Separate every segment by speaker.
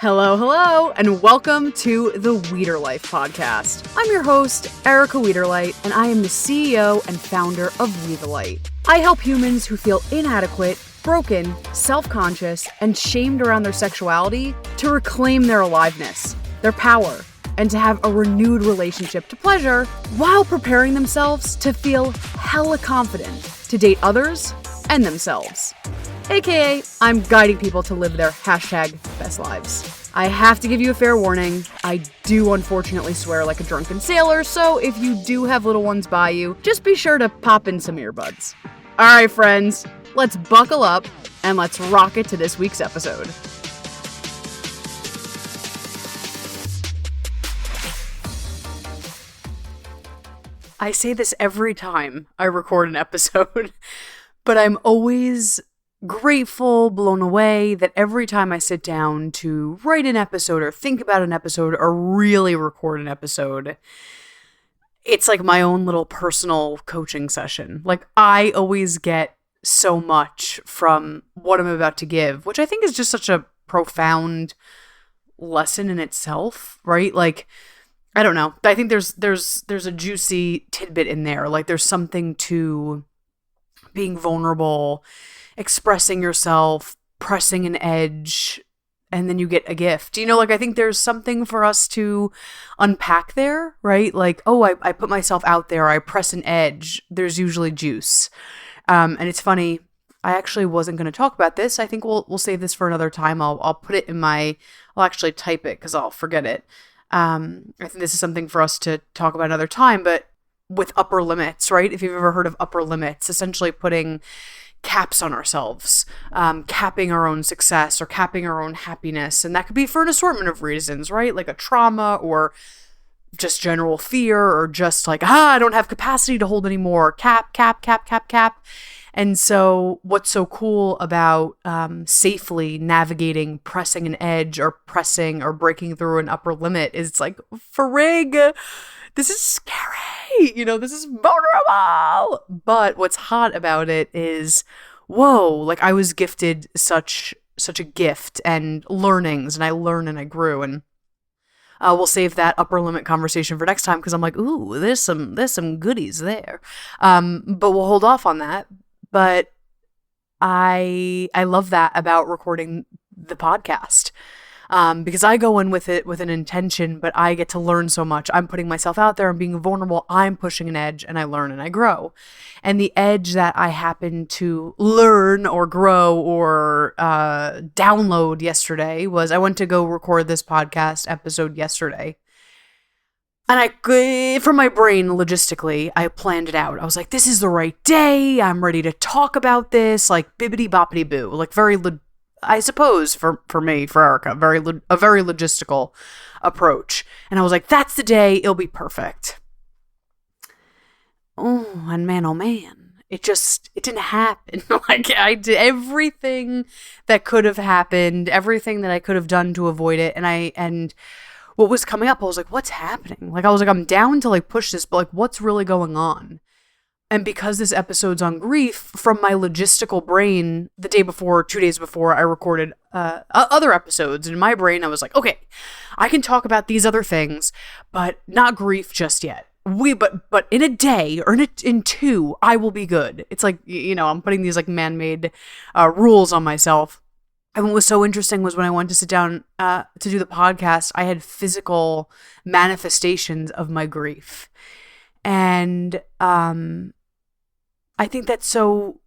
Speaker 1: Hello, and welcome to the Weeder Life podcast. I'm your host, Erica Weederlight, and I am the CEO and founder of We the Light. I help humans who feel inadequate, broken, self-conscious, and shamed around their sexuality to reclaim their aliveness, their power, and to have a renewed relationship to pleasure while preparing themselves to feel hella confident to date others and themselves. AKA, I'm guiding people to live their #best lives. I have to give you a fair warning. I do unfortunately swear like a drunken sailor, so if you do have little ones by you, just be sure to pop in some earbuds. Alright friends, let's buckle up and let's rock it to this week's episode. I say this every time I record an episode, but I'm always grateful, blown away that every time I sit down to write an episode or think about an episode or really record an episode, it's like my own little personal coaching session. Like, I always get so much from what I'm about to give, which I think is just such a profound lesson in itself, right? Like, I don't know. I think there's a juicy tidbit in there. Like, there's something to being vulnerable, expressing yourself, pressing an edge, and then you get a gift. You know, like, I think there's something for us to unpack there, right? Like, oh, I put myself out there, I press an edge, there's usually juice. And it's funny, I actually wasn't going to talk about this. I think we'll save this for another time. I'll put it in I'll actually type it because I'll forget it. I think this is something for us to talk about another time, but with upper limits, right? If you've ever heard of upper limits, essentially putting caps on ourselves, capping our own success or capping our own happiness. And that could be for an assortment of reasons, right? Like a trauma or just general fear or just like, I don't have capacity to hold anymore. Cap. And so what's so cool about safely navigating, pressing an edge or pressing or breaking through an upper limit is it's like, frig, this is scary, this is vulnerable. But what's hot about it is, whoa, like I was gifted such a gift and learnings, and I learned and I grew. And we'll save that upper limit conversation for next time because I'm like, ooh, there's some goodies there. But we'll hold off on that. But I love that about recording the podcast. Because I go in with it with an intention, but I get to learn so much. I'm putting myself out there and being vulnerable. I'm pushing an edge and I learn and I grow. And the edge that I happened to learn or grow or download yesterday was I went to go record this podcast episode yesterday. And from my brain, logistically, I planned it out. I was like, this is the right day. I'm ready to talk about this. Like, bibbity boppity boo. Like, very I suppose for me, for Erica, a very logistical approach. And I was like, that's the day, it'll be perfect. Oh, and man, it didn't happen. Like, I did everything that could have happened, everything that I could have done to avoid it. And what was coming up, I was like, what's happening? Like, I was like, I'm down to like push this, but like, what's really going on? And because this episode's on grief, from my logistical brain, the day before, 2 days before, I recorded other episodes. And in my brain, I was like, okay, I can talk about these other things, but not grief just yet. But in a day or in two, I will be good. It's like, I'm putting these like man-made rules on myself. And what was so interesting was when I went to sit down to do the podcast, I had physical manifestations of my grief. And I think that's so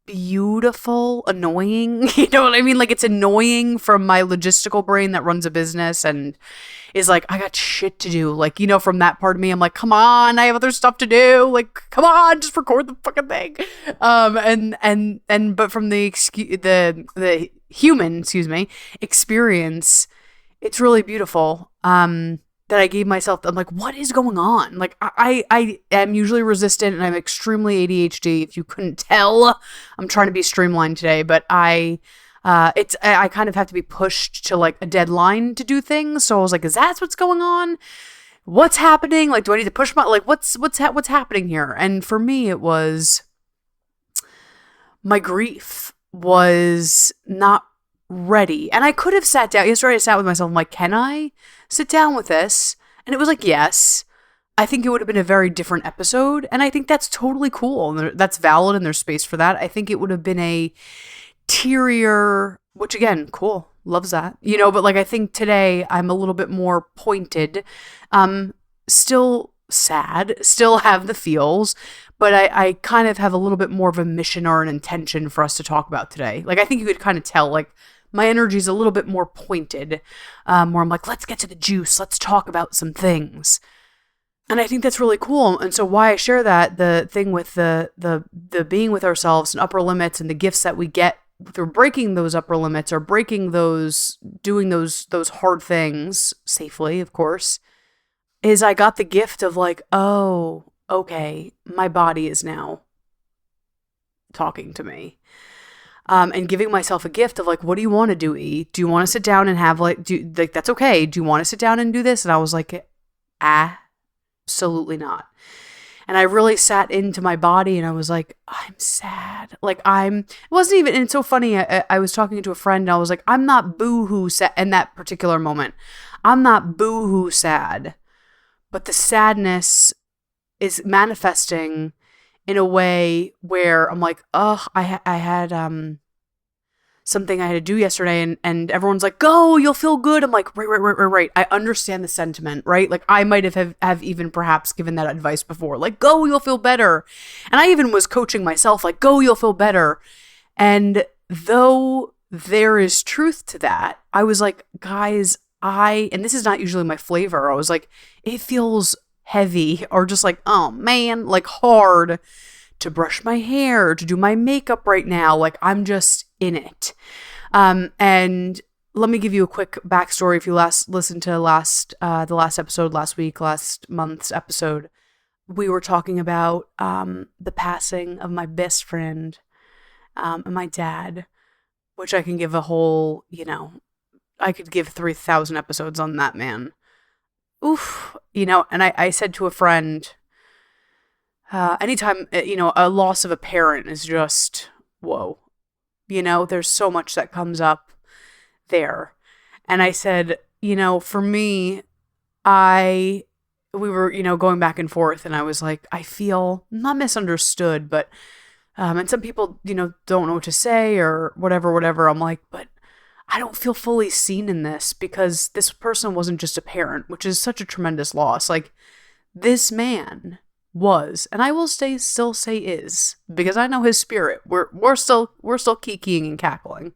Speaker 1: beautiful, annoying. You know what I mean? Like, it's annoying from my logistical brain that runs a business and is like, I got shit to do. Like, from that part of me, I'm like, come on, I have other stuff to do. Like, come on, just record the fucking thing. But from the human, experience, it's really beautiful. That I gave myself, I'm like, what is going on? Like, I am usually resistant and I'm extremely ADHD. If you couldn't tell, I'm trying to be streamlined today, but I kind of have to be pushed to like a deadline to do things. So I was like, is that what's going on? What's happening? Like, do I need to push what's happening here? And for me, it was my grief was not ready. And I could have sat down. Yesterday I sat with myself. I'm like, can I sit down with this? And it was like, yes. I think it would have been a very different episode. And I think that's totally cool. And that's valid and there's space for that. I think it would have been a tearier, which again, cool. Loves that. But like I think today I'm a little bit more pointed. Still sad, still have the feels, but I kind of have a little bit more of a mission or an intention for us to talk about today. Like I think you could kind of tell, like, my energy is a little bit more pointed, where I'm like, let's get to the juice. Let's talk about some things. And I think that's really cool. And so why I share that, the thing with the being with ourselves and upper limits and the gifts that we get through breaking those upper limits or breaking those, doing those hard things safely, of course, is I got the gift of like, oh, okay, my body is now talking to me. And giving myself a gift of like, what do you want to do, E? Do you want to sit down and have that's okay. Do you want to sit down and do this? And I was like, absolutely not. And I really sat into my body and I was like, I'm sad. Like it wasn't even, and it's so funny. I was talking to a friend and I was like, I'm not boo-hoo sad in that particular moment. I'm not boo-hoo sad, but the sadness is manifesting in a way where I'm like, oh, I had something I had to do yesterday and everyone's like, go, you'll feel good. I'm like, right. I understand the sentiment, right? Like I might have even perhaps given that advice before, like, go, you'll feel better. And I even was coaching myself, like, go, you'll feel better. And though there is truth to that, I was like, guys, and this is not usually my flavor. I was like, it feels heavy or just like, oh man, like hard to brush my hair, to do my makeup right now. Like I'm just in it. And let me give you a quick backstory. If you listened to the last episode last month's episode, we were talking about the passing of my best friend and my dad, which I can give a whole, I could give 3,000 episodes on that man. Oof, and I said to a friend, anytime, a loss of a parent is just, whoa, there's so much that comes up there. And I said, for me, we were, going back and forth and I was like, I feel not misunderstood, but, and some people, don't know what to say or whatever. I'm like, but I don't feel fully seen in this because this person wasn't just a parent, which is such a tremendous loss. Like this man was, and I will still say is, because I know his spirit. We're still kikiing and cackling.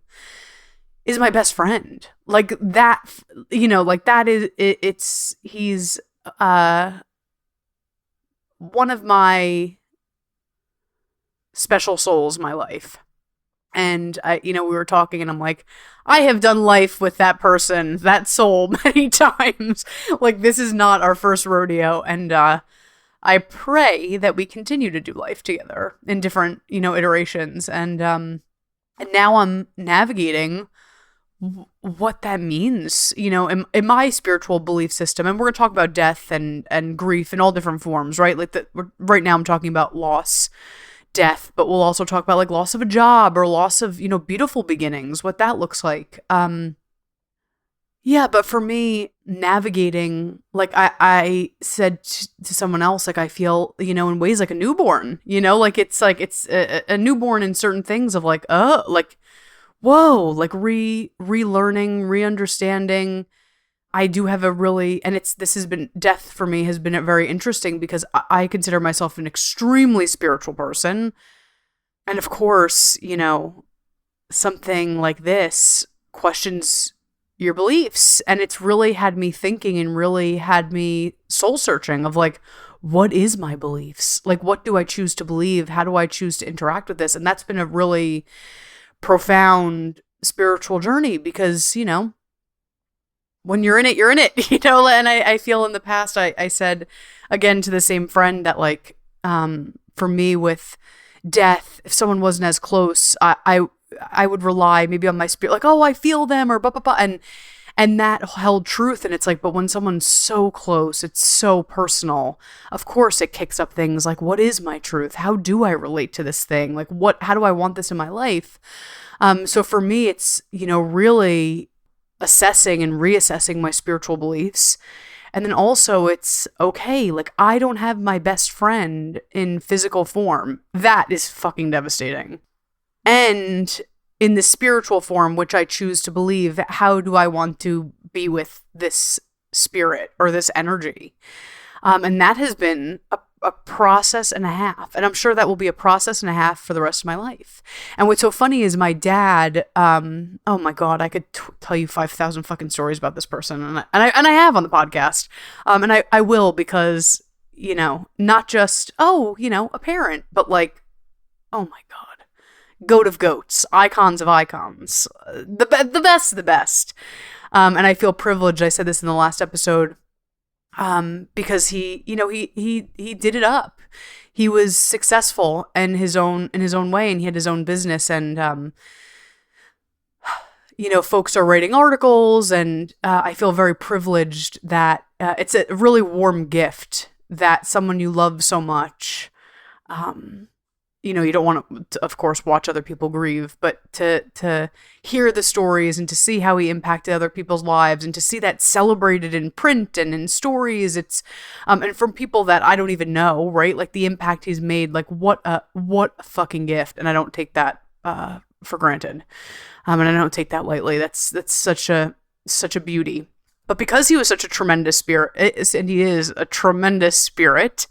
Speaker 1: Is my best friend. Like that, like that is he's one of my special souls in my life. And we were talking and I'm like, I have done life with that person, that soul many times. Like this is not our first rodeo. And I pray that we continue to do life together in different, iterations. And now I'm navigating what that means, in my spiritual belief system. And we're going to talk about death and grief in all different forms, right? Like right now I'm talking about loss, death, but we'll also talk about like loss of a job or loss of, beautiful beginnings, what that looks like. Yeah, but for me, navigating, like I said to someone else, like I feel, in ways like a newborn, like it's a newborn in certain things of like, like, whoa, like relearning, re-understanding. I do have a really, and death for me has been very interesting because I consider myself an extremely spiritual person. And of course, something like this questions your beliefs. And it's really had me thinking and really had me soul searching of like, what is my beliefs? Like, what do I choose to believe? How do I choose to interact with this? And that's been a really profound spiritual journey because, when you're in it, you're in it, and I feel in the past, I said again to the same friend that like, for me with death, if someone wasn't as close, I would rely maybe on my spirit, like, oh, I feel them or blah, blah, blah. And that held truth. And it's like, but when someone's so close, it's so personal. Of course it kicks up things like, what is my truth? How do I relate to this thing? Like how do I want this in my life? So for me, it's, really assessing and reassessing my spiritual beliefs. And then also it's okay, like I don't have my best friend in physical form. That is fucking devastating. And in the spiritual form, which I choose to believe, how do I want to be with this spirit or this energy? And that has been a process and a half. And I'm sure that will be a process and a half for the rest of my life. And what's so funny is my dad, oh my God, I could tell you 5,000 fucking stories about this person. And I have on the podcast. And I will, because, not just, a parent, but like, oh my God. Goat of goats, icons of icons, the best of the best. And I feel privileged. I said this in the last episode, because he did it up. He was successful in his own way, and he had his own business. And folks are writing articles, and I feel very privileged that it's a really warm gift that someone you love so much. You don't want to, of course, watch other people grieve, but to hear the stories and to see how he impacted other people's lives, and to see that celebrated in print and in stories, it's and from people that I don't even know, right? Like the impact he's made, like what a fucking gift, and I don't take that for granted, and I don't take that lightly. That's such a beauty. But because he was such a tremendous spirit, and he is a tremendous spirit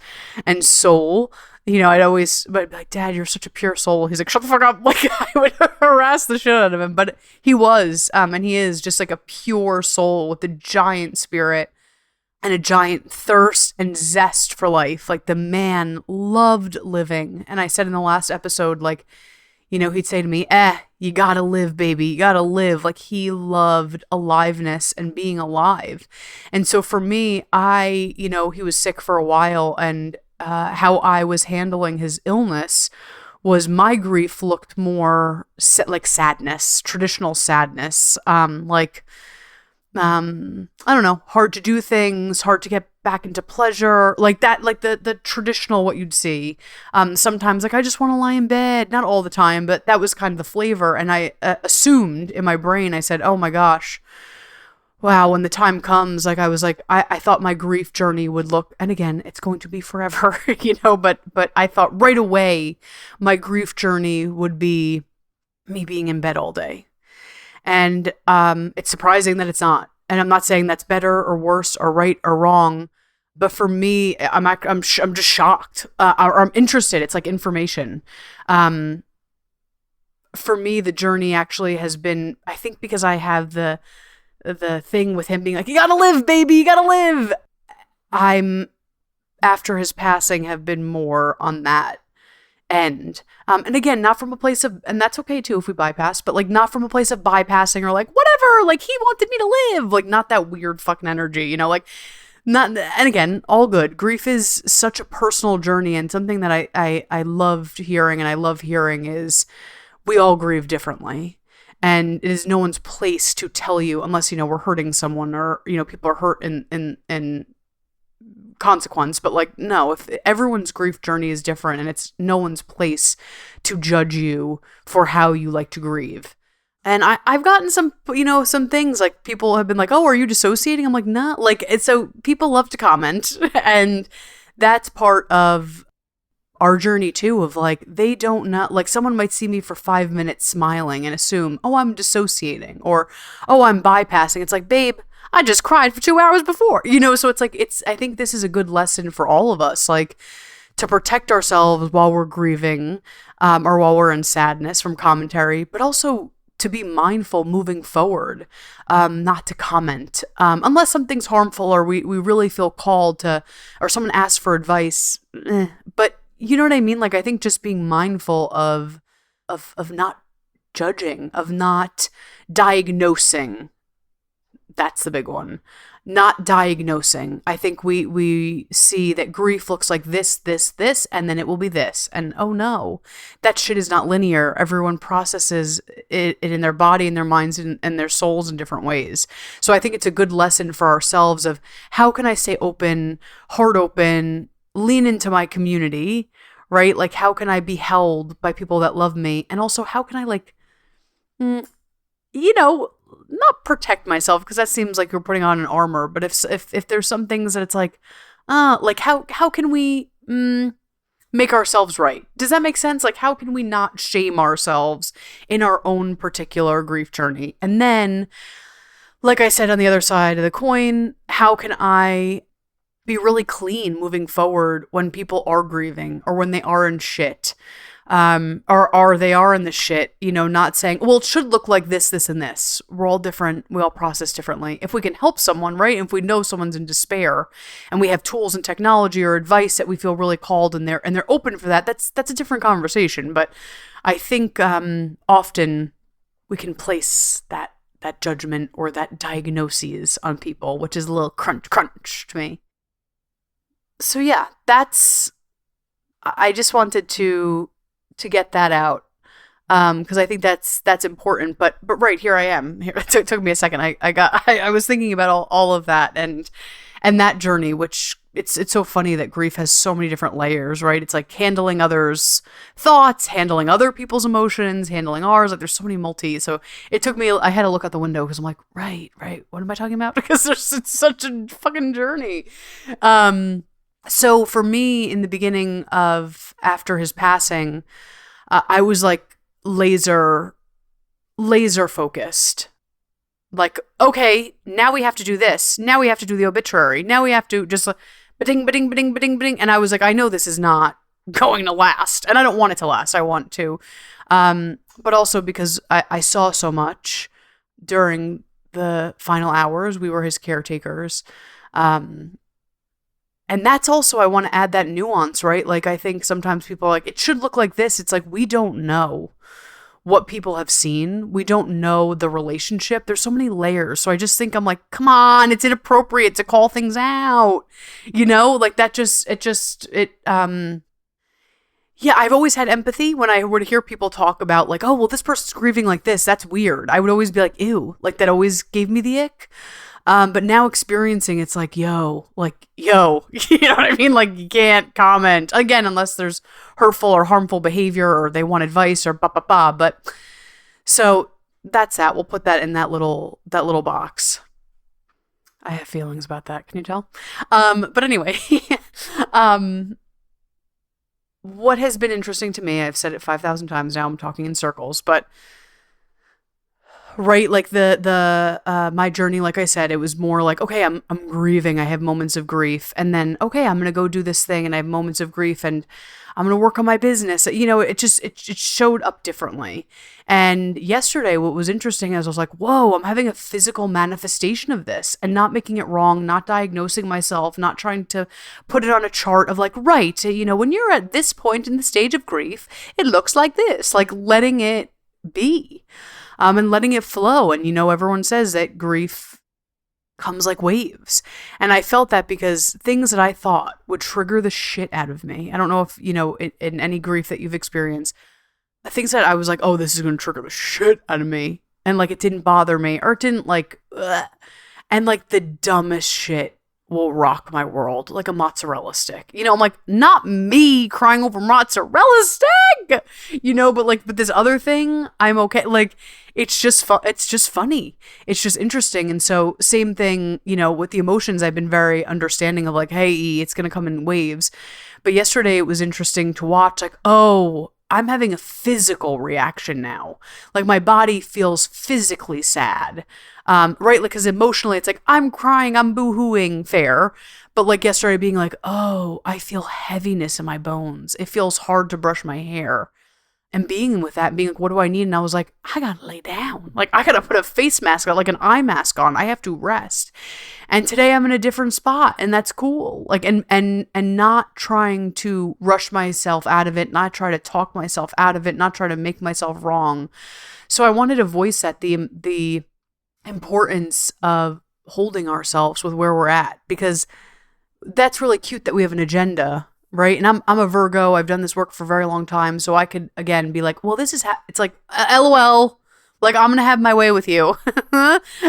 Speaker 1: and soul. I'd always be like, Dad, you're such a pure soul. He's like, shut the fuck up. Like, I would harass the shit out of him. But he was, and he is just like a pure soul with a giant spirit and a giant thirst and zest for life. Like, the man loved living. And I said in the last episode, like, he'd say to me, you gotta live, baby. You gotta live. Like, he loved aliveness and being alive. And so for me, he was sick for a while, and how I was handling his illness was my grief looked more like sadness, traditional sadness, I don't know, hard to do things, hard to get back into pleasure, like that, like the traditional, what you'd see. Sometimes, like, I just want to lie in bed, not all the time, but that was kind of the flavor. And I assumed in my brain, I said, oh my gosh, wow, when the time comes, like, I was like, I thought my grief journey would look, and again, it's going to be forever, but I thought right away my grief journey would be me being in bed all day. And it's surprising that it's not. And I'm not saying that's better or worse or right or wrong, but for me, I'm just shocked, or I'm interested. It's like information. For me, the journey actually has been, I think, because I have the thing with him being like, you gotta live, baby, you gotta live. I'm, after his passing, have been more on that end. And again, not from a place of, and that's okay too if we bypass, but like not from a place of bypassing or like, whatever, like he wanted me to live, like not that weird fucking energy, like not, and again, all good. Grief is such a personal journey, and something that I loved hearing, and I love hearing, is we all grieve differently. And it is no one's place to tell you, unless, we're hurting someone, or, people are hurt in consequence. But like, no, if everyone's grief journey is different, and it's no one's place to judge you for how you like to grieve. And I've gotten some, some things, like people have been like, oh, are you dissociating? I'm like, nah. Like, it's, so people love to comment, and that's part of our journey too, of like, they don't know, like someone might see me for 5 minutes smiling and assume, oh, I'm dissociating, or, oh, I'm bypassing. It's like, babe, I just cried for 2 hours before, so it's like, I think this is a good lesson for all of us, like, to protect ourselves while we're grieving, or while we're in sadness from commentary, but also to be mindful moving forward, not to comment, unless something's harmful, or we really feel called to, or someone asks for advice, but you know what I mean? Like, I think just being mindful of not judging, of not diagnosing. That's the big one. Not diagnosing. I think we see that grief looks like this, and then it will be this. And oh no, that shit is not linear. Everyone processes it in their body and their minds and their souls in different ways. So I think it's a good lesson for ourselves of how can I stay open, heart open, lean into my community, right? Like, how can I be held by people that love me? And also, how can I, like, mm, you know, not protect myself, because that seems like you're putting on an armor, but if there's some things that it's like how can we make ourselves right? Does that make sense? Like, how can we not shame ourselves in our own particular grief journey? And then, like I said, on the other side of the coin, how can I be really clean moving forward when people are grieving or when they are in shit? Or they are in the shit, not saying, well, it should look like this, and this. We're all different. We all process differently. If we can help someone, right? If we know someone's in despair and we have tools and technology or advice that we feel really called and they're open for that, that's a different conversation. But I think often we can place that judgment or that diagnoses on people, which is a little crunch to me. So yeah, I just wanted to get that out, because I think that's important. But right, here I am. It took me a second. I was thinking about all of that and that journey, which it's so funny that grief has so many different layers, right? It's like handling others' thoughts, handling other people's emotions, handling ours. Like there's so many So it took me. I had to look out the window because I'm like, right. What am I talking about? Because it's such a fucking journey. So for me, in the beginning of after his passing, I was like laser focused. Like, okay, now we have to do this. Now we have to do the obituary. Now we have to just ba-ding. And I was like, I know this is not going to last, and I don't want it to last. I want to, but also because I saw so much during the final hours. We were his caretakers. And that's also, I want to add that nuance, right? Like, I think sometimes people are like, it should look like this. It's like, we don't know what people have seen. We don't know the relationship. There's so many layers. So I just think, I'm like, come on, it's inappropriate to call things out. Like that yeah, I've always had empathy when I would hear people talk about like, oh, well, this person's grieving like this. That's weird. I would always be like, ew, like that always gave me the ick. But now experiencing, it's like, yo, you know what I mean? Like, you can't comment again, unless there's hurtful or harmful behavior or they want advice or ba. But so that's that. We'll put that in that little box. I have feelings about that. Can you tell? But anyway, what has been interesting to me, I've said it 5,000 times now, I'm talking in circles, but right, like the my journey, like I said, it was more like, okay, I'm grieving, I have moments of grief, and then okay, I'm gonna go do this thing, and I have moments of grief, and I'm gonna work on my business. It showed up differently. And yesterday, what was interesting is I was like, whoa, I'm having a physical manifestation of this, and not making it wrong, not diagnosing myself, not trying to put it on a chart of like, right, when you're at this point in the stage of grief, it looks like this, like letting it be. And letting it flow. And, everyone says that grief comes like waves. And I felt that because things that I thought would trigger the shit out of me. I don't know if, in any grief that you've experienced, things that I was like, oh, this is going to trigger the shit out of me. And like, it didn't bother me, or it didn't like, ugh. And like the dumbest shit will rock my world, like a mozzarella stick. I'm like, not me crying over mozzarella stick, but this other thing, I'm okay. Like, it's just it's just funny. It's just interesting. And so same thing, with the emotions, I've been very understanding of like, hey, it's going to come in waves. But yesterday it was interesting to watch, like, oh, I'm having a physical reaction now. Like my body feels physically sad. Right? Like, cause emotionally it's like, I'm crying, I'm boo-hooing, fair. But like yesterday being like, oh, I feel heaviness in my bones. It feels hard to brush my hair. And being with that, being like, what do I need? And I was like, I gotta lay down. Like, I gotta put a face mask on, like an eye mask on. I have to rest. And today I'm in a different spot, and that's cool. Like, and not trying to rush myself out of it, not try to talk myself out of it, not try to make myself wrong. So I wanted to voice that the importance of holding ourselves with where we're at, because that's really cute that we have an agenda. Right. And I'm a Virgo. I've done this work for a very long time. So I could, again, be like, well, this is, it's like, LOL, like, I'm going to have my way with you.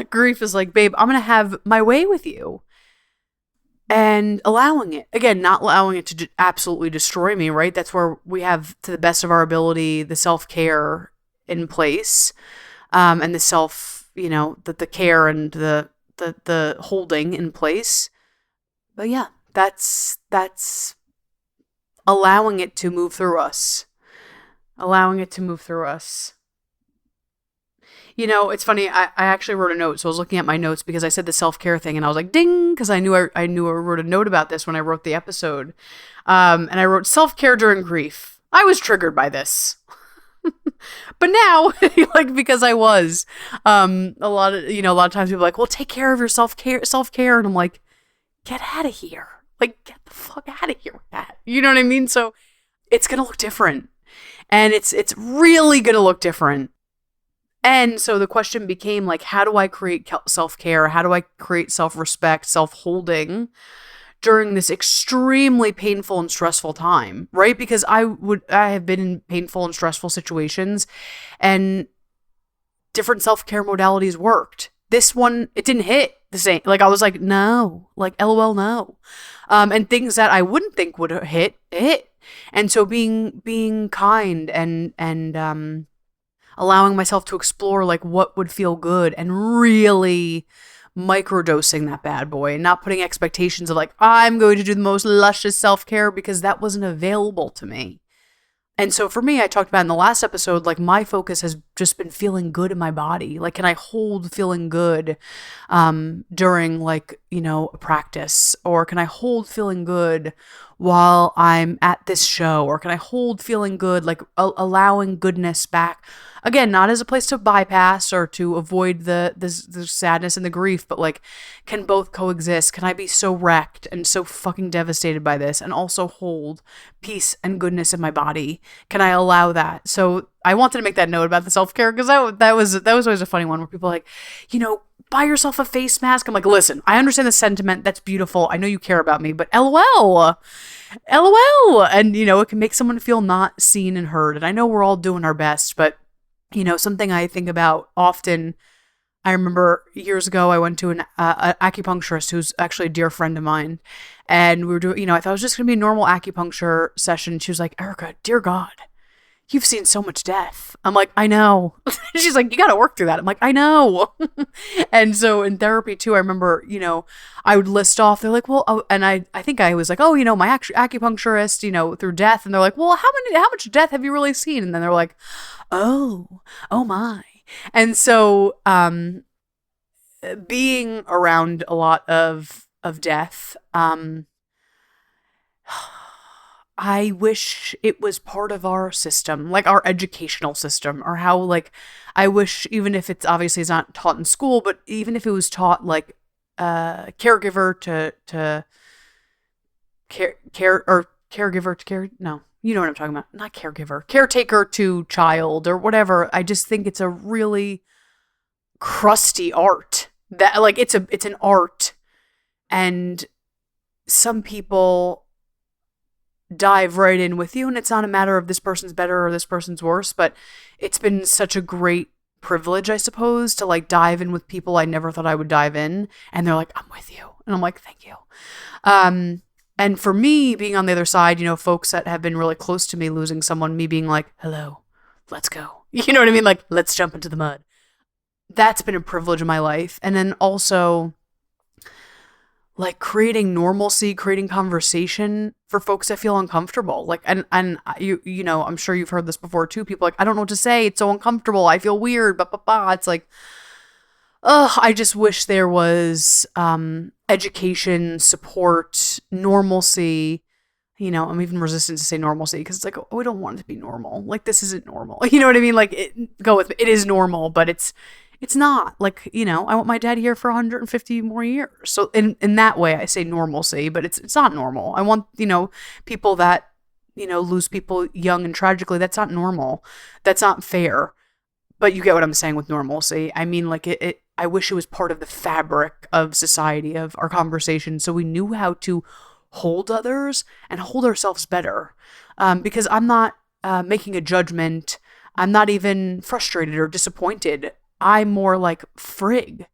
Speaker 1: Grief is like, babe, I'm going to have my way with you. And allowing it, again, not allowing it to absolutely destroy me. Right. That's where we have, to the best of our ability, the self-care in place. and the self, the care and the holding in place. But yeah, that's allowing it to move through us. Allowing it to move through us. It's funny. I actually wrote a note. So I was looking at my notes because I said the self-care thing and I was like, ding, because I knew I wrote a note about this when I wrote the episode. And I wrote self-care during grief. I was triggered by this. But now, because I was, a lot of times people are like, well, take care of your self-care. And I'm like, get out of here. Get the fuck out of here with that. You know what I mean? So it's going to look different. And it's really going to look different. And so the question became how do I create self-care? How do I create self-respect, self-holding during this extremely painful and stressful time, right? Because I have been in painful and stressful situations and different self-care modalities worked. This one, it didn't hit the same. I was like, no, LOL, no. And things that I wouldn't think would hit. And so being kind and allowing myself to explore what would feel good and really microdosing that bad boy and not putting expectations of I'm going to do the most luscious self-care because that wasn't available to me. And so for me, I talked about in the last episode, my focus has just been feeling good in my body. Can I hold feeling good during a practice? Or can I hold feeling good while I'm at this show? Or can I hold feeling good, allowing goodness back? Again, not as a place to bypass or to avoid the sadness and the grief, but can both coexist? Can I be so wrecked and so fucking devastated by this and also hold peace and goodness in my body? Can I allow that? So I wanted to make that note about the self-care because that was always a funny one where people are buy yourself a face mask. I'm like, listen, I understand the sentiment. That's beautiful. I know you care about me, but LOL. And, it can make someone feel not seen and heard. And I know we're all doing our best, but something I think about often, I remember years ago, I went to an acupuncturist who's actually a dear friend of mine. And we were doing, I thought it was just going to be a normal acupuncture session. She was like, Erica, dear God, you've seen so much death. I'm like, I know. She's like, you got to work through that. I'm like, I know. And so in therapy too, I remember, I would list off, they're like, well, oh, and I think I was like, oh, my acupuncturist, through death. And they're like, well, how much death have you really seen? And then they're like, oh my. And so, being around a lot of death, I wish it was part of our system, our educational system, or how, I wish, even if it's obviously it's not taught in school, but even if it was taught, caregiver to caregiver to care, no, you know what I'm talking about, not caregiver, caretaker to child or whatever. I just think it's a really crusty art that, it's an art, and some people dive right in with you, and it's not a matter of this person's better or this person's worse, but it's been such a great privilege, I suppose, to dive in with people I never thought I would dive in, and they're like, I'm with you, and I'm like, thank you. And for me, being on the other side, folks that have been really close to me losing someone, me being like, hello, let's go, you know what I mean, let's jump into the mud. That's been a privilege in my life. And then also creating normalcy, creating conversation for folks that feel uncomfortable. And I'm sure you've heard this before too. People I don't know what to say. It's so uncomfortable. I feel weird. It's I just wish there was education, support, normalcy. I'm even resistant to say normalcy because it's oh, we don't want it to be normal. This isn't normal. You know what I mean? Go with me. It is normal, but it's not. I want my dad here for 150 more years. So in that way, I say normalcy, but it's not normal. I want, people that, lose people young and tragically. That's not normal. That's not fair. But you get what I'm saying with normalcy. I mean, I wish it was part of the fabric of society, of our conversation, so we knew how to hold others and hold ourselves better. Because I'm not making a judgment. I'm not even frustrated or disappointed. I'm more frig.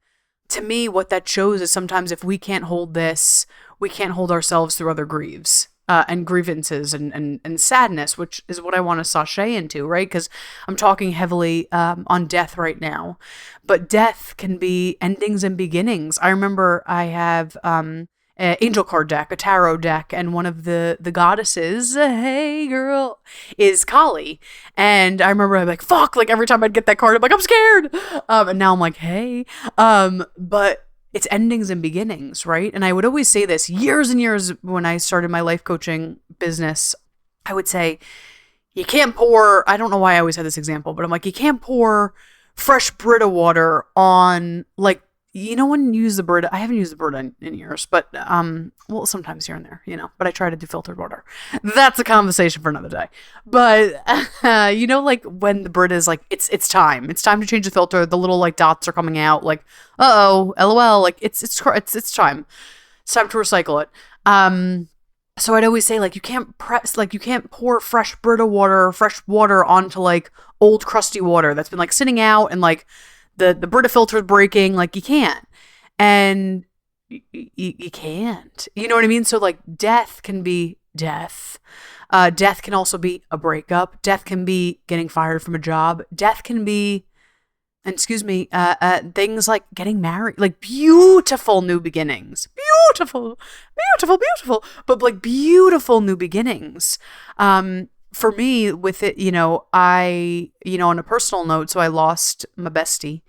Speaker 1: To me, what that shows is sometimes if we can't hold this, we can't hold ourselves through other griefs. and grievances and sadness, which is what I want to sashay into, right? Because I'm talking heavily on death right now. But death can be endings and beginnings. I remember I have an angel card deck, a tarot deck, and one of the goddesses, hey girl, is Kali. And I remember I'm like, fuck, like every time I'd get that card, I'm like, I'm scared. And now I'm like, hey. But it's endings and beginnings, right? And I would always say this years and years when I started my life coaching business. I would say, you can't pour, I don't know why I always had this example, but I'm like, you can't pour fresh Brita water on, like, you know, when you use the Brita, I haven't used the Brita in years, but, well, sometimes here and there, you know, but I try to do filtered water. That's a conversation for another day. But, you know, like when the Brita is like, it's time to change the filter. The little like dots are coming out, like, uh-oh, LOL, like it's time. It's time to recycle it. So I'd always say, like, you can't pour fresh water onto like old crusty water that's been like sitting out and like the Brita filter is breaking. Like, you can't. And you can't. You know what I mean? So like death can be death. Death can also be a breakup. Death can be getting fired from a job. Death can be, things like getting married, like beautiful new beginnings. Beautiful, but like beautiful new beginnings. For me with it, you know, on a personal note, so I lost my bestie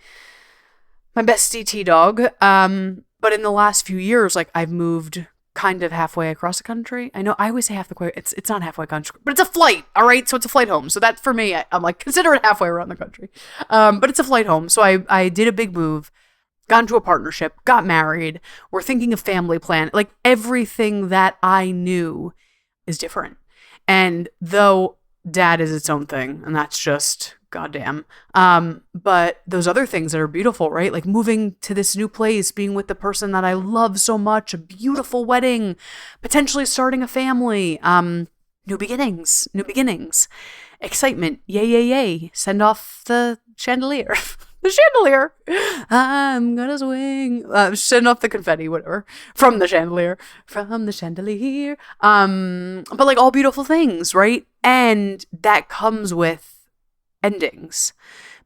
Speaker 1: T-Dog. But in the last few years, like I've moved kind of halfway across the country. I know I always say halfway. It's not halfway country, but it's a flight. All right. So it's a flight home. So that for me, I'm like, consider it halfway around the country. But it's a flight home. So I did a big move, got into a partnership, got married. We're thinking of family plan. Like everything that I knew is different. And though dad is its own thing, and that's just goddamn. But those other things that are beautiful, right? Like moving to this new place, being with the person that I love so much, a beautiful wedding, potentially starting a family, new beginnings, excitement. Yay. Send off the chandelier. The chandelier. I'm gonna swing. Send off the confetti, whatever. From the chandelier. But like all beautiful things, right? And that comes with endings.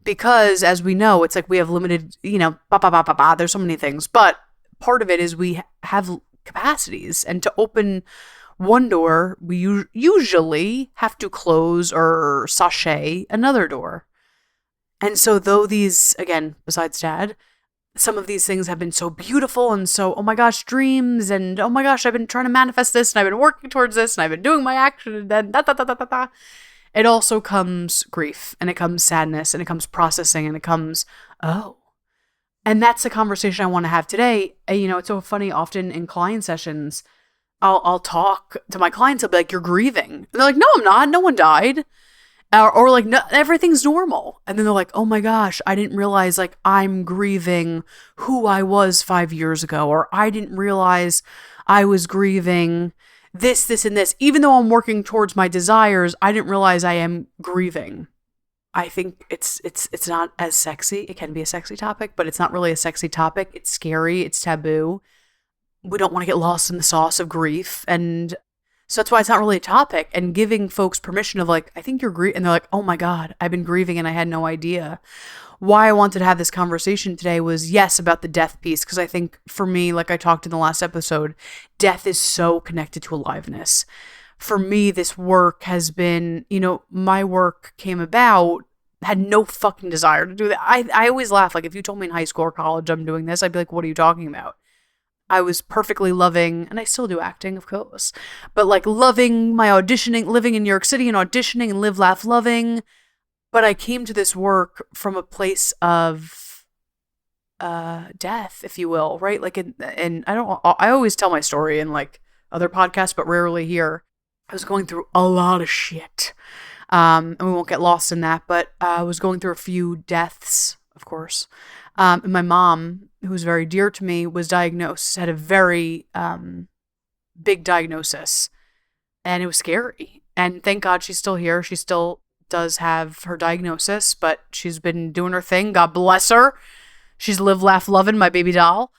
Speaker 1: Because as we know, it's like we have limited, you know, there's so many things. But part of it is we have capacities. And to open one door, we usually have to close or sashay another door. And so though these, again, besides dad, some of these things have been so beautiful and so, oh my gosh, dreams, and oh my gosh, I've been trying to manifest this and I've been working towards this and I've been doing my action, and then it also comes grief, and it comes sadness, and it comes processing, and it comes, oh. And that's the conversation I want to have today. You know, it's so funny, often in client sessions, I'll talk to my clients, I'll be like, you're grieving. And they're like, no, I'm not. No one died. Or like, no, everything's normal. And then they're like, oh my gosh, I didn't realize like I'm grieving who I was 5 years ago. Or I didn't realize I was grieving this, and this. Even though I'm working towards my desires, I didn't realize I am grieving. I think it's not as sexy. It can be a sexy topic, but it's not really a sexy topic. It's scary. It's taboo. We don't want to get lost in the sauce of grief. And so that's why it's not really a topic. And giving folks permission of like, I think you're grieving. And they're like, oh my God, I've been grieving and I had no idea. Why I wanted to have this conversation today was, yes, about the death piece. Because I think for me, like I talked in the last episode, death is so connected to aliveness. For me, this work has been, you know, my work came about, had no fucking desire to do that. I always laugh. Like if you told me in high school or college I'm doing this, I'd be like, what are you talking about? I was perfectly loving, and I still do acting, of course, but like loving my auditioning, living in New York City and auditioning and live, laugh, loving. But I came to this work from a place of death, if you will, right? Like, and I always tell my story in like other podcasts, but rarely here. I was going through a lot of shit. And we won't get lost in that, but I was going through a few deaths, of course. And my mom, who's very dear to me, was diagnosed, had a very big diagnosis, and it was scary. And thank God she's still here. She still does have her diagnosis, but she's been doing her thing. God bless her. She's live, laugh, loving, my baby doll.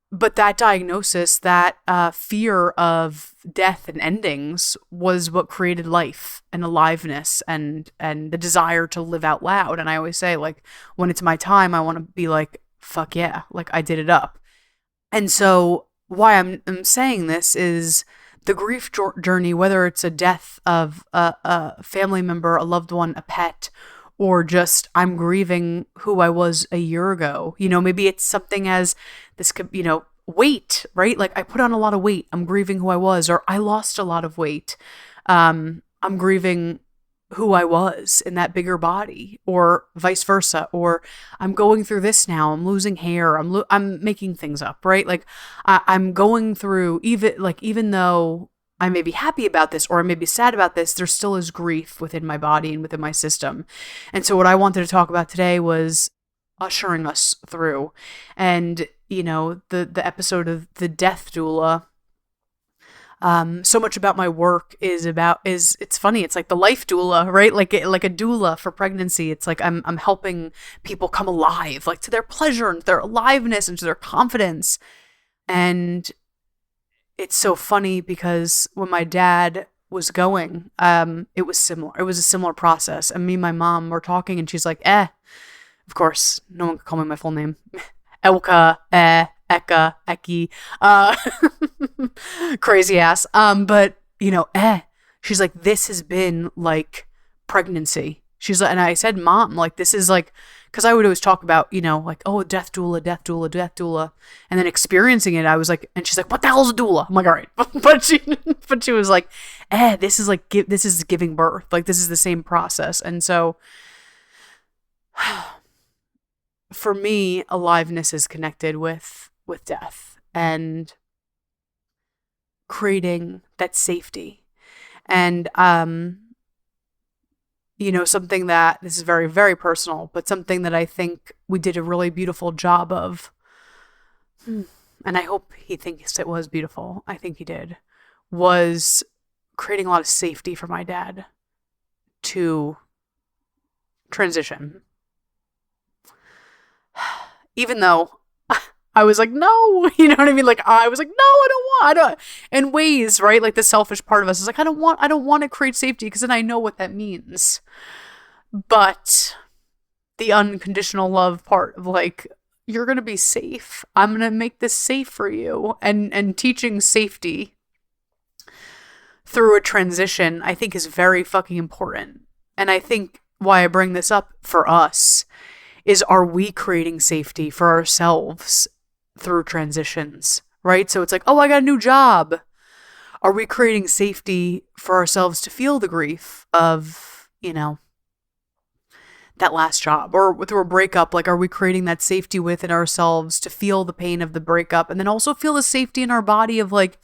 Speaker 1: But that diagnosis, that fear of death and endings, was what created life and aliveness and the desire to live out loud. And I always say, like, when it's my time, I want to be like, fuck yeah, like I did it up. And so why I'm saying this is the grief journey, whether it's a death of a family member, a loved one, a pet, or just I'm grieving who I was a year ago. Maybe it's something as this could, weight, right? Like I put on a lot of weight. I'm grieving who I was, or I lost a lot of weight. I'm grieving who I was in that bigger body, or vice versa. Or I'm going through this now. I'm losing hair. I'm making things up, right? Like I'm going through, even though I may be happy about this or I may be sad about this, there still is grief within my body and within my system. And so what I wanted to talk about today was ushering us through. And, the episode of the death doula, so much about my work is it's funny. It's like the life doula, right? Like a doula for pregnancy. It's like I'm helping people come alive, like to their pleasure and their aliveness and to their confidence. And it's so funny because when my dad was going, it was similar. It was a similar process. And me and my mom were talking and she's like, of course, no one could call me my full name. Elka, Eka, Eki, crazy ass. But she's like, this has been like pregnancy. She's like, and I said, Mom, like, this is like, cause I would always talk about, like, oh, death doula, death doula, death doula. And then experiencing it, I was like, and she's like, what the hell is a doula? I'm like, all right. but she was like, this is like, this is giving birth. Like, this is the same process. And so for me, aliveness is connected with death and creating that safety. And, something that, this is very, very personal, but something that I think we did a really beautiful job of, and I hope he thinks it was beautiful, I think he did, was creating a lot of safety for my dad to transition. Even though I was like, no, you know what I mean? Like, I was like, no, I don't, in ways, right? Like the selfish part of us is like, I don't want to create safety because then I know what that means. But the unconditional love part of like, you're going to be safe. I'm going to make this safe for you. And teaching safety through a transition, I think is very fucking important. And I think why I bring this up for us is, are we creating safety for ourselves through transitions, right? So it's like, oh, I got a new job. Are we creating safety for ourselves to feel the grief of, that last job? Or through a breakup, like, are we creating that safety within ourselves to feel the pain of the breakup and then also feel the safety in our body of like,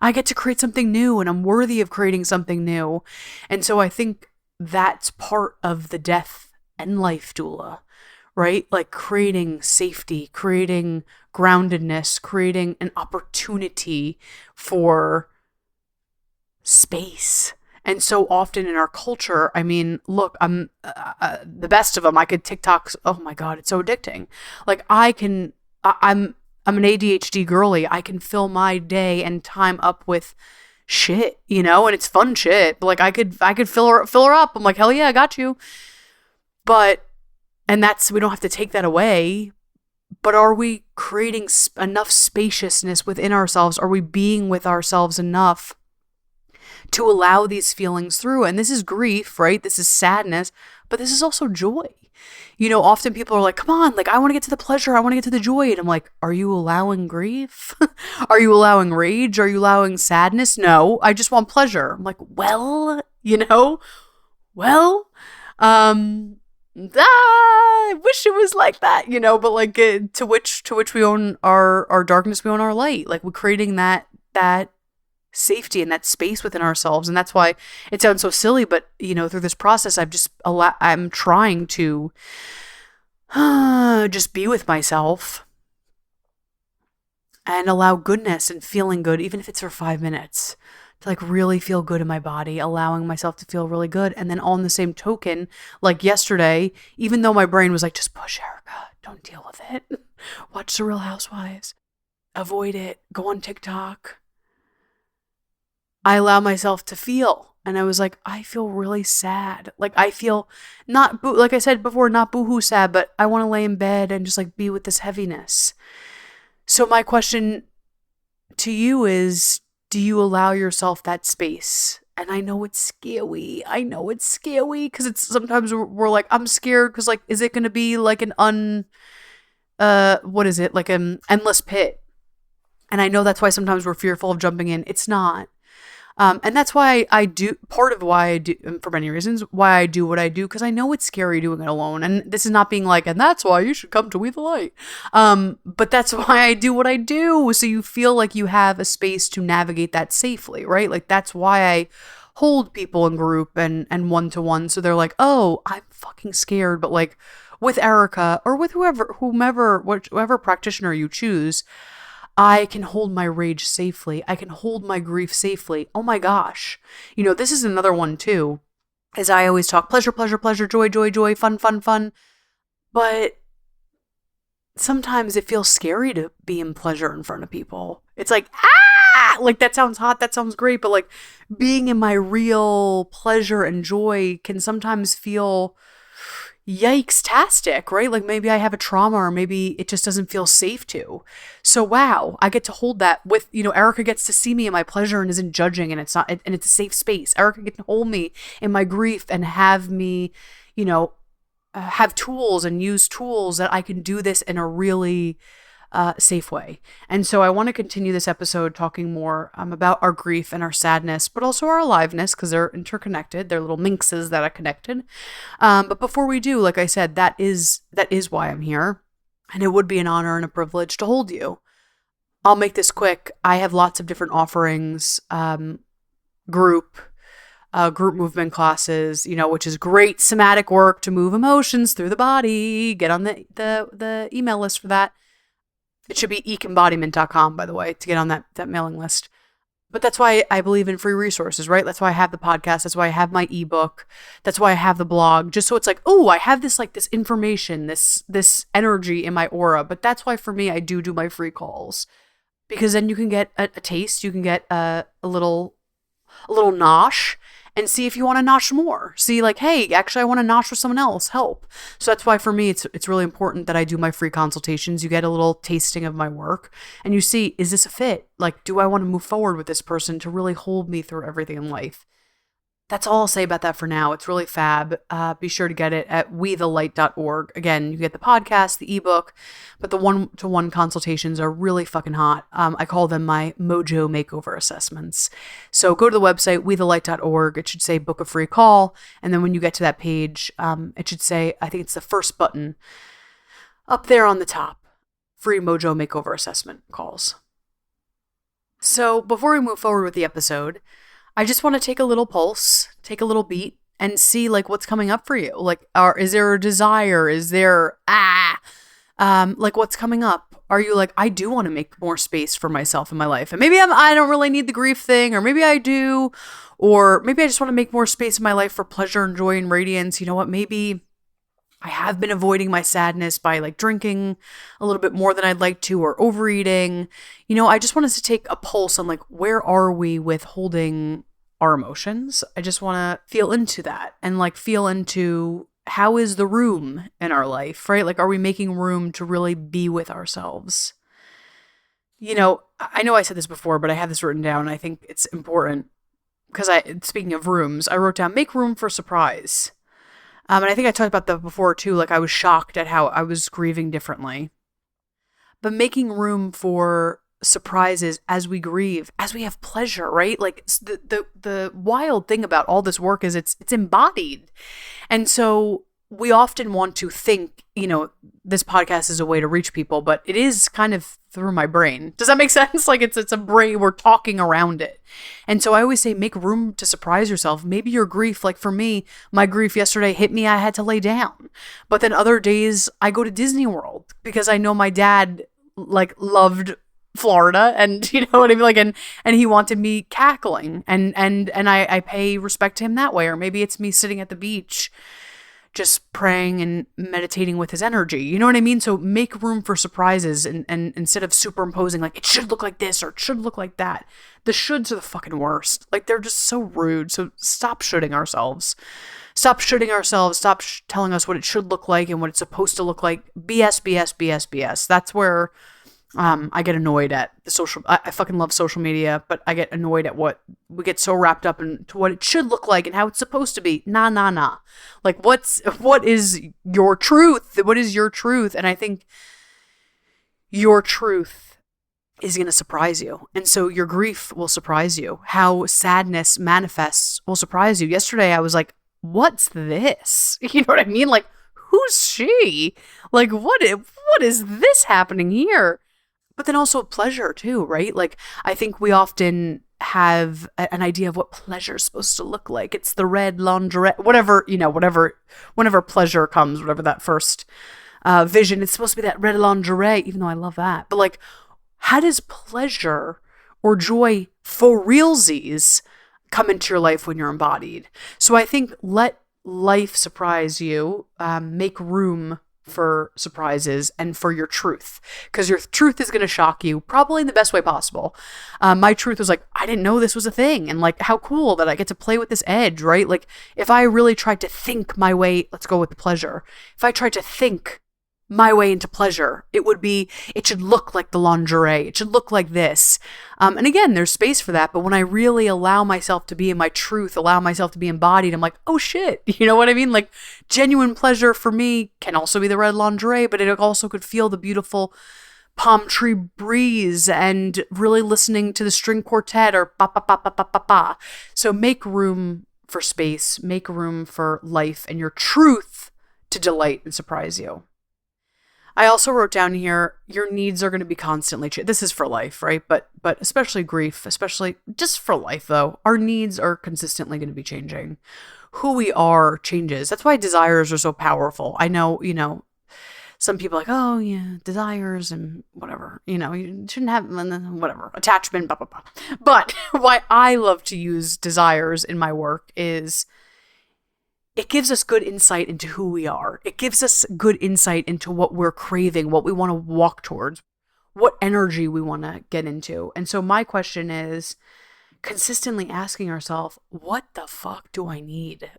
Speaker 1: I get to create something new and I'm worthy of creating something new. And so I think that's part of the death and life doula, right? Like creating safety, creating groundedness, creating an opportunity for space. And so often in our culture, I mean, look, I'm the best of them. I could TikTok. Oh my God, it's so addicting. Like I'm an ADHD girly. I can fill my day and time up with shit, and it's fun shit. But like I could fill her up. I'm like, hell yeah, I got you. But, and we don't have to take that away. But are we creating enough spaciousness within ourselves? Are we being with ourselves enough to allow these feelings through? And this is grief, right? This is sadness, but this is also joy. Often people are like, come on, like, I want to get to the pleasure. I want to get to the joy. And I'm like, are you allowing grief? Are you allowing rage? Are you allowing sadness? No, I just want pleasure. I'm like, I wish it was like that, but like to which we own our darkness, we own our light. Like we're creating that safety and that space within ourselves. And that's why it sounds so silly, but through this process, I'm trying to just be with myself and allow goodness and feeling good, even if it's for 5 minutes, to like really feel good in my body, allowing myself to feel really good. And then on the same token, like yesterday, even though my brain was like, just push, Erica, don't deal with it. Watch The Real Housewives. avoid it, go on TikTok. I allow myself to feel. And I was like, I feel really sad. Like, I feel not, like I said before, not boohoo sad, but I want to lay in bed and just like be with this heaviness. So my question to you is, do you allow yourself that space? And I know it's scary. Because it's sometimes we're like, I'm scared because like, is it going to be like an what is it? Like an endless pit. And I know that's why sometimes we're fearful of jumping in. It's not. And that's why I do, part of why I do, for many reasons, why I do what I do, because I know it's scary doing it alone. And this is not being like, and that's why you should come to We the Light. But that's why I do what I do. So you feel like you have a space to navigate that safely, right? Like that's why I hold people in group and one-to-one. So they're like, oh, I'm fucking scared. But like with Erica or with whoever practitioner you choose, I can hold my rage safely. I can hold my grief safely. Oh my gosh. You know, this is another one too. As I always talk, pleasure, pleasure, pleasure, joy, joy, joy, fun, fun, fun. But sometimes it feels scary to be in pleasure in front of people. It's like, like that sounds hot, that sounds great. But like being in my real pleasure and joy can sometimes feel yikes-tastic, right? Like maybe I have a trauma or maybe it just doesn't feel safe to. So wow, I get to hold that with, Erica gets to see me in my pleasure and isn't judging, and it's not, and it's a safe space. Erica gets to hold me in my grief and have me, have tools and use tools that I can do this in a really safe way. And so I want to continue this episode talking more about our grief and our sadness, but also our aliveness, because they're interconnected. They're little minxes that are connected. But before we do, like I said, that is why I'm here. And it would be an honor and a privilege to hold you. I'll make this quick. I have lots of different offerings, group movement classes, which is great somatic work to move emotions through the body. Get on the email list for that. It should be eekembodiment.com, by the way, to get on that mailing list. But that's why I believe in free resources, right? That's why I have the podcast. That's why I have my ebook. That's why I have the blog. Just so it's like, oh, I have this information, this energy in my aura. But that's why for me, I do my free calls, because then you can get a taste. You can get a little nosh. And see if you want to nosh more. See like, hey, actually I want to nosh with someone else. Help. So that's why for me, it's really important that I do my free consultations. You get a little tasting of my work and you see, is this a fit? Like, do I want to move forward with this person to really hold me through everything in life? That's all I'll say about that for now. It's really fab. Be sure to get it at wethelight.org. Again, you get the podcast, the ebook, but the one-to-one consultations are really fucking hot. I call them my mojo makeover assessments. So go to the website, wethelight.org. It should say book a free call. And then when you get to that page, it should say, I think it's the first button up there on the top, free mojo makeover assessment calls. So before we move forward with the episode, I just want to take a little pulse, take a little beat, and see like what's coming up for you. Like, is there a desire? Is there like what's coming up? Are you like, I do want to make more space for myself in my life, and maybe I don't really need the grief thing, or maybe I do, or maybe I just want to make more space in my life for pleasure and joy and radiance. You know what? Maybe I have been avoiding my sadness by like drinking a little bit more than I'd like to, or overeating. I just want us to take a pulse on like, where are we with holding our emotions? I just want to feel into that and like feel into how is the room in our life, right? Like, are we making room to really be with ourselves? I know I said this before, but I have this written down and I think it's important because speaking of rooms, I wrote down, make room for surprise. And I think I talked about that before too. Like I was shocked at how I was grieving differently. But making room for surprises as we grieve, as we have pleasure, right? Like the wild thing about all this work is it's embodied. And so we often want to think, this podcast is a way to reach people, but it is kind of through my brain. Does that make sense? Like it's a brain, we're talking around it. And so I always say, make room to surprise yourself. Maybe your grief, like for me, my grief yesterday hit me, I had to lay down. But then other days I go to Disney World because I know my dad like loved Florida, and you know what I mean? Like, and he wanted me cackling and I pay respect to him that way. Or maybe it's me sitting at the beach, just praying and meditating with his energy. You know what I mean? So make room for surprises and instead of superimposing like it should look like this or it should look like that. The shoulds are the fucking worst. Like they're just so rude. So stop shoulding ourselves. Stop shoulding ourselves. Stop telling us what it should look like and what it's supposed to look like. BS, BS, BS, BS. That's where I get annoyed at the social. I fucking love social media, but I get annoyed at what we get so wrapped up into what it should look like and how it's supposed to be. Nah. Like what is your truth? What is your truth? And I think your truth is going to surprise you. And so your grief will surprise you. How sadness manifests will surprise you. Yesterday I was like, what's this? You know what I mean? Like, who's she? Like, what is this happening here? But then also pleasure too, right? Like, I think we often have an idea of what pleasure is supposed to look like. It's the red lingerie, whatever, whenever pleasure comes, whatever that first vision, it's supposed to be that red lingerie, even though I love that. But like, how does pleasure or joy for realsies come into your life when you're embodied? So I think let life surprise you, make room for surprises and for your truth, because your truth is going to shock you probably in the best way possible. My truth was like, I didn't know this was a thing, and like how cool that I get to play with this edge, right? Like if I really tried to think my way, let's go with the pleasure. If I tried to think my way into pleasure, it should look like the lingerie. It should look like this. And again, there's space for that. But when I really allow myself to be in my truth, allow myself to be embodied, I'm like, oh shit. You know what I mean? Like genuine pleasure for me can also be the red lingerie, but it also could feel the beautiful palm tree breeze and really listening to the string quartet or ba ba ba ba ba ba ba. So make room for space, make room for life and your truth to delight and surprise you. I also wrote down here, your needs are going to be constantly changing. This is for life, right? But especially grief, especially just for life though, our needs are consistently going to be changing. Who we are changes. That's why desires are so powerful. I know, some people are like, oh yeah, desires and whatever, you shouldn't have whatever, attachment, blah, blah, blah. But why I love to use desires in my work is it gives us good insight into who we are. It gives us good insight into what we're craving, what we want to walk towards, what energy we want to get into. And so my question is consistently asking ourselves, what the fuck do I need?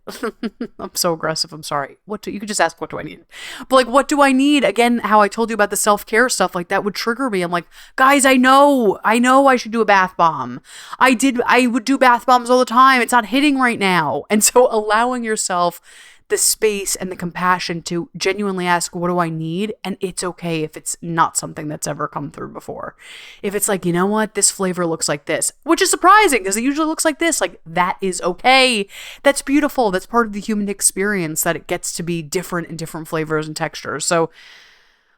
Speaker 1: I'm so aggressive. I'm sorry. You could just ask, what do I need? But like, what do I need? Again, how I told you about the self-care stuff, like that would trigger me. I'm like, guys, I know I should do a bath bomb. I would do bath bombs all the time. It's not hitting right now. And so allowing yourself the space and the compassion to genuinely ask, what do I need? And it's okay if it's not something that's ever come through before. If it's like, you know what, this flavor looks like this, which is surprising because it usually looks like this, like that is okay. That's beautiful. That's part of the human experience, that it gets to be different in different flavors and textures. So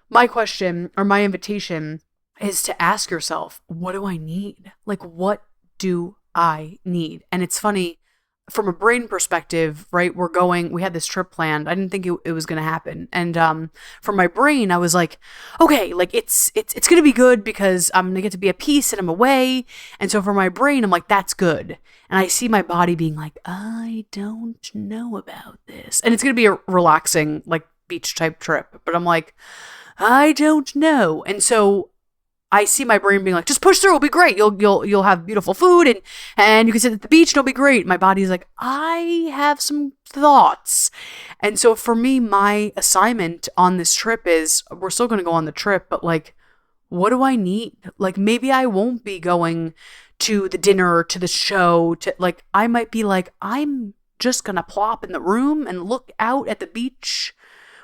Speaker 1: my question or my invitation is to ask yourself, what do I need? Like, what do I need? And it's funny, from a brain perspective, right, we had this trip planned. I didn't think it was going to happen. And from my brain, I was like, okay, like it's going to be good because I'm going to get to be at peace and I'm away. And so for my brain, I'm like, that's good. And I see my body being like, I don't know about this. And it's going to be a relaxing, like beach type trip. But I'm like, I don't know. And so I see my brain being like, just push through, it'll be great. You'll have beautiful food and you can sit at the beach and it'll be great. My body's like, I have some thoughts. And so for me, my assignment on this trip is, we're still going to go on the trip, but like, what do I need? Like, maybe I won't be going to the dinner, to the show, to like, I might be like, I'm just going to plop in the room and look out at the beach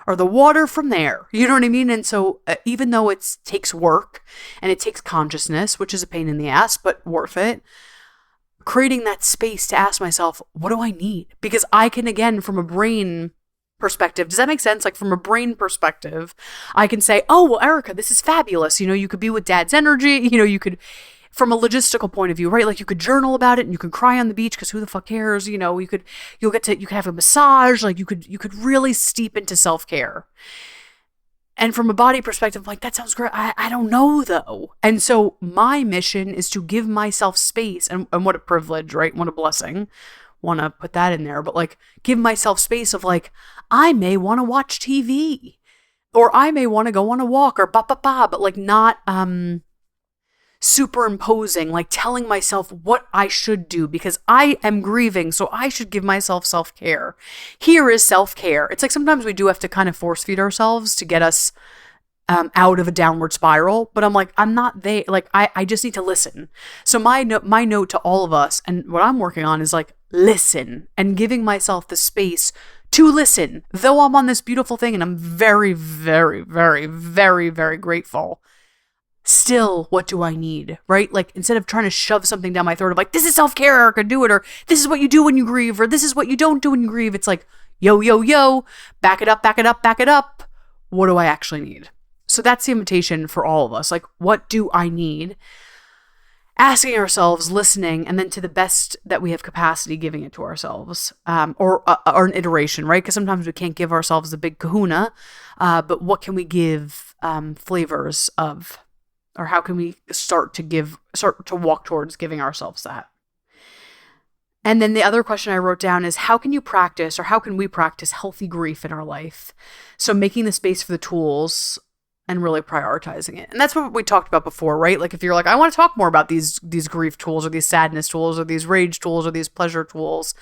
Speaker 1: or the water from there. You know what I mean? And so even though it takes work and it takes consciousness, which is a pain in the ass, but worth it, creating that space to ask myself, what do I need? Because I can, again, from a brain perspective, does that make sense? Like from a brain perspective, I can say, oh, well, Erica, this is fabulous. You could be with dad's energy. You could, from a logistical point of view, right? Like you could journal about it and you could cry on the beach because who the fuck cares? You could have a massage. Like you could really steep into self-care. And from a body perspective, like that sounds great. I don't know though. And so my mission is to give myself space, and what a privilege, right? What a blessing. want to put that in there, but like give myself space of like, I may want to watch TV or I may want to go on a walk or but like not superimposing, like telling myself what I should do because I am grieving, so I should give myself self-care. Here is self-care. It's like sometimes we do have to kind of force feed ourselves to get us out of a downward spiral, but I'm like, I'm not there. Like I just need to listen. So my note to all of us and what I'm working on is like, listen and giving myself the space to listen, though I'm on this beautiful thing and I'm very, very, very, very, very grateful. Still, what do I need, right? Like, instead of trying to shove something down my throat of like, this is self-care, Erica, do it, or this is what you do when you grieve, or this is what you don't do when you grieve. It's like, yo, back it up, back it up, back it up. What do I actually need? So that's the invitation for all of us. Like, what do I need? Asking ourselves, listening, and then to the best that we have capacity, giving it to ourselves, or an iteration, right? Because sometimes we can't give ourselves the big kahuna, but what can we give flavors of? Or how can we start to walk towards giving ourselves that? And then the other question I wrote down is, how can we practice healthy grief in our life? So making the space for the tools and really prioritizing it. And that's what we talked about before, right? Like if you're like, I want to talk more about these grief tools or these sadness tools or these rage tools or these pleasure tools.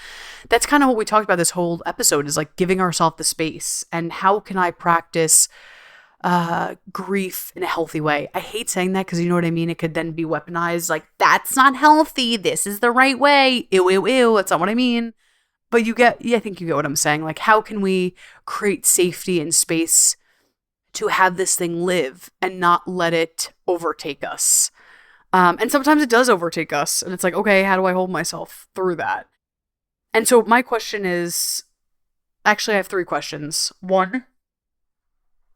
Speaker 1: That's kind of what we talked about this whole episode, is like giving ourselves the space. And how can I practice grief in a healthy way? I hate saying that because you know what I mean? It could then be weaponized like, that's not healthy. This is the right way. Ew. That's not what I mean. But I think you get what I'm saying. Like, how can we create safety and space to have this thing live and not let it overtake us? And sometimes it does overtake us. And it's like, okay, how do I hold myself through that? And so my question is, actually I have 3 questions. 1,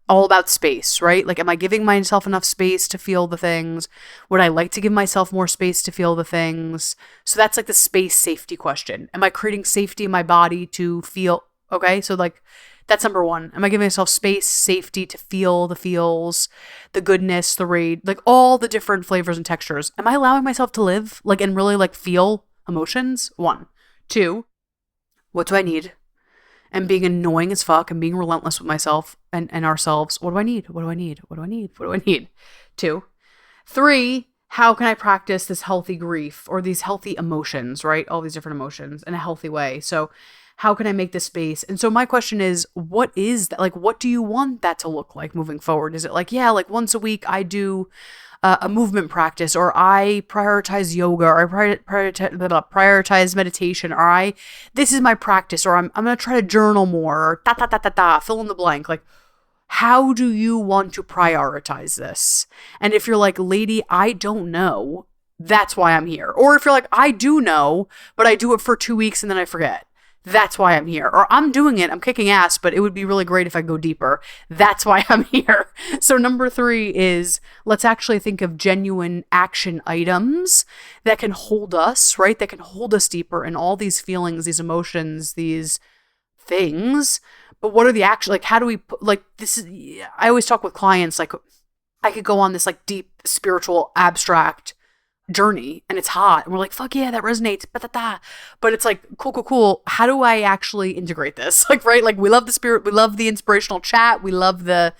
Speaker 1: all about space, right? Like, am I giving myself enough space to feel the things? Would I like to give myself more space to feel the things? So that's like the space safety question. Am I creating safety in my body to feel? Okay, so like, that's number 1. Am I giving myself space, safety to feel the feels, the goodness, the rage, like all the different flavors and textures? Am I allowing myself to live, like, and really like feel emotions? 1. 2, what do I need? And being annoying as fuck and being relentless with myself and ourselves. What do I need? What do I need? What do I need? What do I need? 2. 3, how can I practice this healthy grief or these healthy emotions, right? All these different emotions in a healthy way. So how can I make this space? And so my question is, what is that? Like, what do you want that to look like moving forward? Is it like, yeah, like once a week I do a movement practice, or I prioritize yoga, or I prioritize meditation, or this is my practice, or I'm going to try to journal more, or fill in the blank. Like, how do you want to prioritize this? And if you're like, lady, I don't know, that's why I'm here. Or if you're like, I do know, but I do it for 2 weeks and then I forget. That's why I'm here. Or I'm doing it, I'm kicking ass, but it would be really great if I go deeper. That's why I'm here. So number 3 is, let's actually think of genuine action items that can hold us, right? That can hold us deeper in all these feelings, these emotions, these things. But what are the action, like, how do we, like, this is, I always talk with clients, like, I could go on this like deep spiritual abstract journey and it's hot and we're like, fuck yeah, that resonates, but it's like, cool, how do I actually integrate this? Like, right, like, we love the spirit, we love the inspirational chat, we love the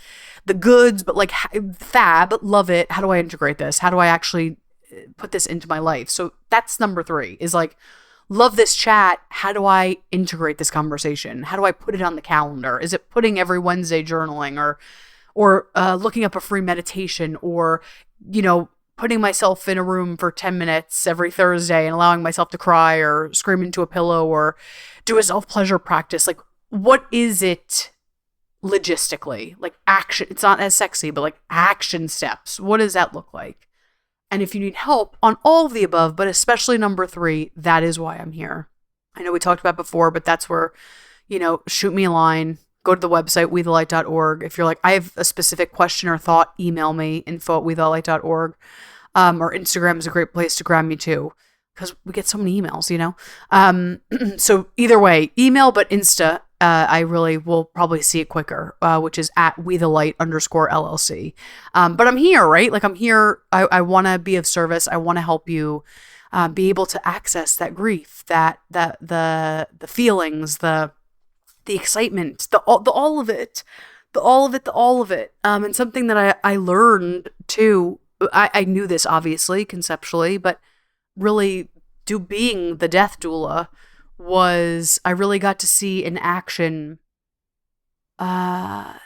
Speaker 1: goods, but like, fab, love it. How do I integrate this? How do I actually put this into my life? So that's number 3, is like, love this chat, how do I integrate this conversation? How do I put it on the calendar? Is it putting every Wednesday journaling, or looking up a free meditation, or, you know, putting myself in a room for 10 minutes every Thursday and allowing myself to cry or scream into a pillow or do a self-pleasure practice? Like, what is it logistically? Like, action. It's not as sexy, but like action steps. What does that look like? And if you need help on all of the above, but especially number 3, that is why I'm here. I know we talked about before, but that's where, you know, shoot me a line. Go to the website, wethelight.org. If you're like, I have a specific question or thought, email me, info@wethelight.org. Or Instagram is a great place to grab me too, because we get so many emails, you know? So either way, email, but Insta, I really will probably see it quicker, which is at @wethelight_LLC. But I'm here, right? Like, I'm here. I want to be of service. I want to help you. be able to access that grief, the feelings, the excitement, the all of it, and something that I learned too. I knew this obviously conceptually, but really being the death doula was I really got to see in action the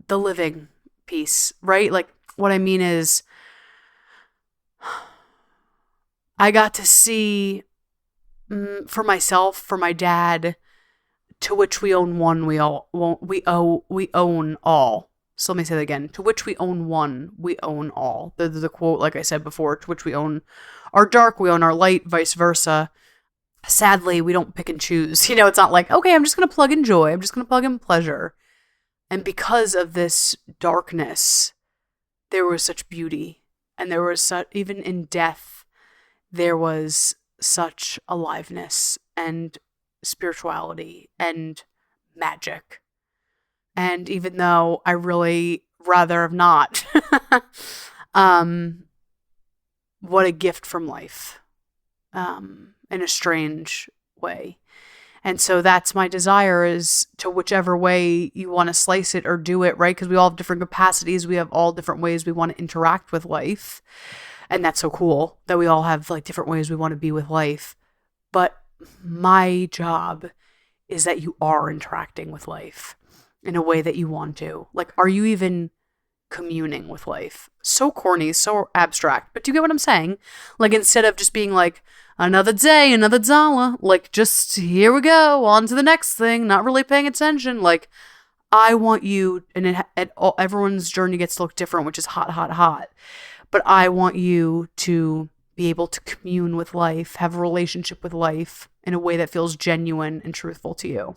Speaker 1: living piece, right? Like what I mean is I got to see for myself, for my dad, to which we own one, we own all. So let me say that again. To which we own one, we own all. The quote, like I said before, to which we own our dark, we own our light, vice versa. Sadly, we don't pick and choose. It's not like, okay, I'm just going to plug in joy. I'm just going to plug in pleasure. And because of this darkness, there was such beauty. And there was even in death, there was such aliveness and spirituality and magic. And even though I really rather have not, what a gift from life, in a strange way. And so that's my desire, is to whichever way you want to slice it or do it, right? Because we all have different capacities. We have all different ways we want to interact with life. And that's so cool that we all have like different ways we want to be with life. But my job is that you are interacting with life in a way that you want to. Like, are you even communing with life? So corny, so abstract. But do you get what I'm saying? Like, instead of just being like, another day, another dollar, like, just here we go, on to the next thing, not really paying attention. Like, I want you, and everyone's journey gets to look different, which is hot, hot, hot. But I want you to be able to commune with life, have a relationship with life in a way that feels genuine and truthful to you.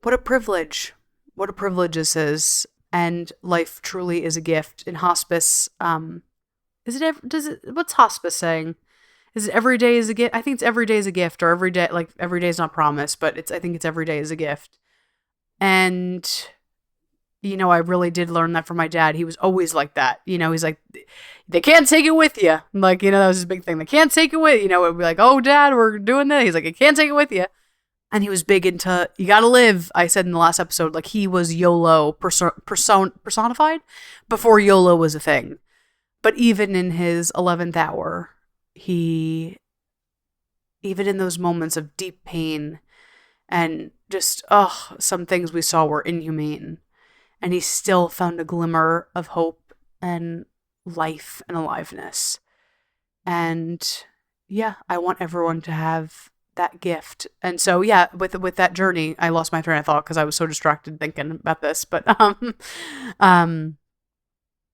Speaker 1: What a privilege. What a privilege this is. And life truly is a gift. In hospice, what's hospice saying? Is it every day is a gift? I think it's every day is a gift, or every day is not promised, but I think it's every day is a gift. And, I really did learn that from my dad. He was always like that. He's like, they can't take it with you. Like, that was his big thing. They can't take it with, it'd be like, oh, Dad, we're doing this. He's like, I can't take it with you. And he was big into, you gotta live. I said in the last episode, like, he was YOLO personified before YOLO was a thing. But even in his 11th hour, even in those moments of deep pain and just, some things we saw were inhumane. And he still found a glimmer of hope and life and aliveness. And yeah, I want everyone to have that gift. And so, yeah, with that journey, I lost my train of thought because I was so distracted thinking about this. But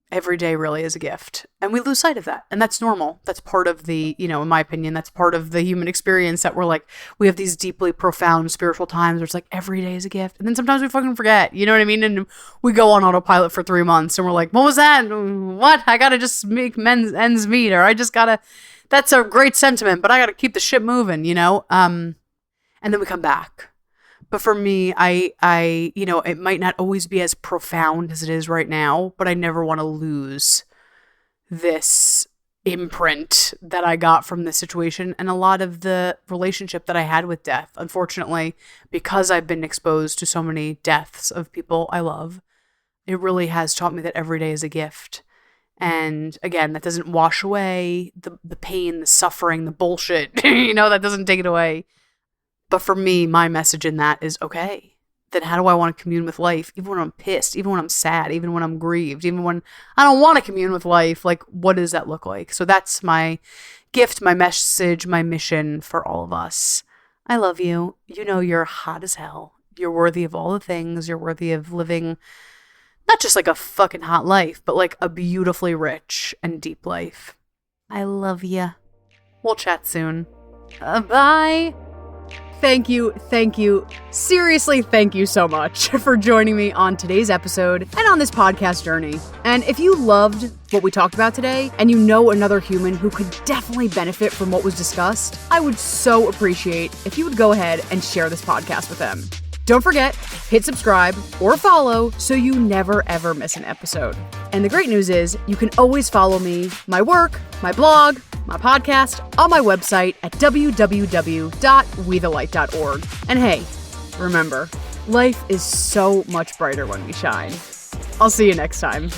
Speaker 1: every day really is a gift, and we lose sight of that, and that's normal. That's part of the, in my opinion, that's part of the human experience, that we're like, we have these deeply profound spiritual times where it's like every day is a gift, and then sometimes we fucking forget, you know what I mean? And we go on autopilot for 3 months, and we're like, what was that? What? I gotta just make ends meet, or I just gotta. That's a great sentiment, but I gotta keep the shit moving, and then we come back. But for me, I it might not always be as profound as it is right now, but I never want to lose this imprint that I got from this situation, and a lot of the relationship that I had with death. Unfortunately, because I've been exposed to so many deaths of people I love, it really has taught me that every day is a gift. And again, that doesn't wash away the pain, the suffering, the bullshit, that doesn't take it away. But for me, my message in that is, okay, then how do I want to commune with life? Even when I'm pissed, even when I'm sad, even when I'm grieved, even when I don't want to commune with life, like, what does that look like? So that's my gift, my message, my mission for all of us. I love you. You're hot as hell. You're worthy of all the things. You're worthy of living not just like a fucking hot life, but like a beautifully rich and deep life. I love you. We'll chat soon. Bye. Thank you. Seriously, thank you so much for joining me on today's episode and on this podcast journey. And if you loved what we talked about today, and you know another human who could definitely benefit from what was discussed, I would so appreciate if you would go ahead and share this podcast with them. Don't forget, hit subscribe or follow so you never ever miss an episode. And the great news is you can always follow me, my work, my blog, my podcast on my website at www.wethelight.org. And hey, remember, life is so much brighter when we shine. I'll see you next time.